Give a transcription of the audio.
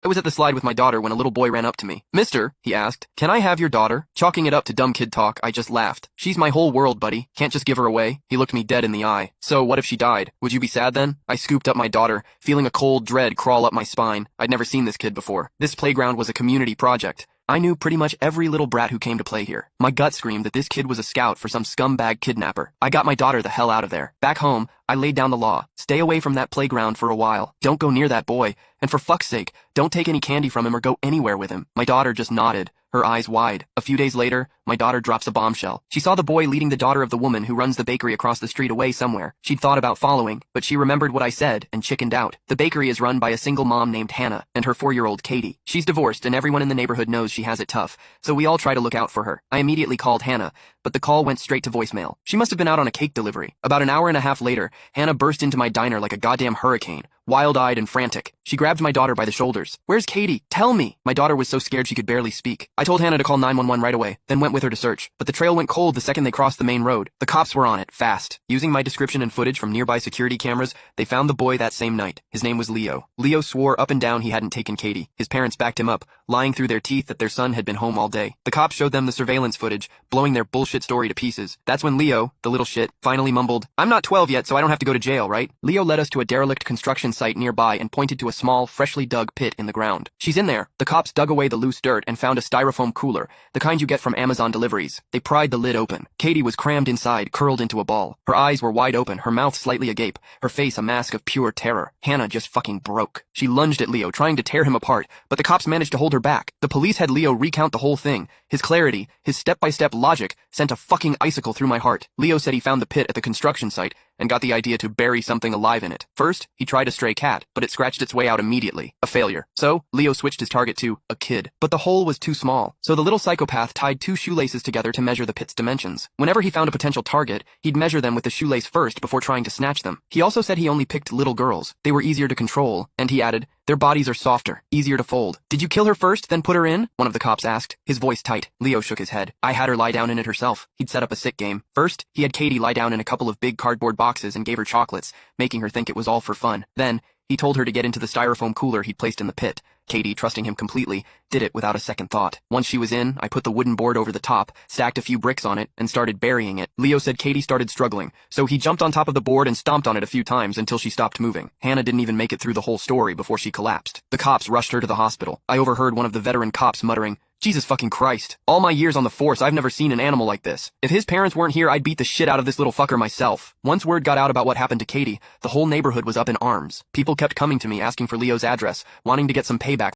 I was at the slide with my daughter when a little boy ran up to me. Mister, he asked, can I have your daughter? Chalking it up to dumb kid talk, I just laughed. She's my whole world, buddy. Can't just give her away. He looked me dead in the eye. So, what if she died? Would you be sad then? I scooped up my daughter, feeling a cold dread crawl up my spine. I'd never seen this kid before. This playground was a community project. I knew pretty much every little brat who came to play here. My gut screamed that this kid was a scout for some scumbag kidnapper. I got my daughter the hell out of there. Back home, I laid down the law. Stay away from that playground for a while. Don't go near that boy. And for fuck's sake, don't take any candy from him or go anywhere with him. My daughter just nodded, her eyes wide. A few days later, my daughter drops a bombshell. She saw the boy leading the daughter of the woman who runs the bakery across the street away somewhere. She'd thought about following, but she remembered what I said and chickened out. The bakery is run by a single mom named Hannah and her 4-year-old Katie. She's divorced and everyone in the neighborhood knows she has it tough, so we all try to look out for her. I immediately called Hannah, but the call went straight to voicemail. She must have been out on a cake delivery. About an hour and a half later, Hannah burst into my diner like a goddamn hurricane, wild-eyed and frantic. She grabbed my daughter by the shoulders. Where's Katie? Tell me! My daughter was so scared she could barely speak. I told Hannah to call 911 right away, then went with her to search. But the trail went cold the second they crossed the main road. The cops were on it, fast. Using my description and footage from nearby security cameras, they found the boy that same night. His name was Leo. Leo swore up and down he hadn't taken Katie. His parents backed him up, lying through their teeth that their son had been home all day. The cops showed them the surveillance footage, blowing their bullshit story to pieces. That's when Leo, the little shit, finally mumbled, I'm not 12 yet, so I don't have to go to jail, right? Leo led us to a derelict construction site nearby and pointed to a small, freshly dug pit in the ground. She's in there. The cops dug away the loose dirt and found a styrofoam cooler, the kind you get from Amazon deliveries. They pried the lid open. Katie was crammed inside, curled into a ball. Her eyes were wide open, her mouth slightly agape, her face a mask of pure terror. Hannah just fucking broke. She lunged at Leo, trying to tear him apart, but the cops managed to hold her back. The police had Leo recount the whole thing. His clarity, his step-by-step logic, sent a fucking icicle through my heart. Leo said he found the pit at the construction site and got the idea to bury something alive in it. First, he tried a stray cat, but it scratched its way out immediately. A failure. So, Leo switched his target to a kid. But the hole was too small, so the little psychopath tied 2 shoelaces together to measure the pit's dimensions. Whenever he found a potential target, he'd measure them with the shoelace first before trying to snatch them. He also said he only picked little girls. They were easier to control, and he added, their bodies are softer, easier to fold. Did you kill her first, then put her in? One of the cops asked, his voice tight. Leo shook his head. I had her lie down in it herself. He'd set up a sick game. First, he had Katie lie down in a couple of big cardboard boxes and gave her chocolates, making her think it was all for fun. Then, he told her to get into the styrofoam cooler he'd placed in the pit. Katie, trusting him completely, did it without a second thought. Once she was in, I put the wooden board over the top, stacked a few bricks on it, and started burying it. Leo said Katie started struggling, so he jumped on top of the board and stomped on it a few times until she stopped moving. Hannah didn't even make it through the whole story before she collapsed. The cops rushed her to the hospital. I overheard one of the veteran cops muttering, Jesus fucking Christ. All my years on the force, I've never seen an animal like this. If his parents weren't here, I'd beat the shit out of this little fucker myself. Once word got out about what happened to Katie, the whole neighborhood was up in arms. People kept coming to me asking for Leo's address, wanting to get some payback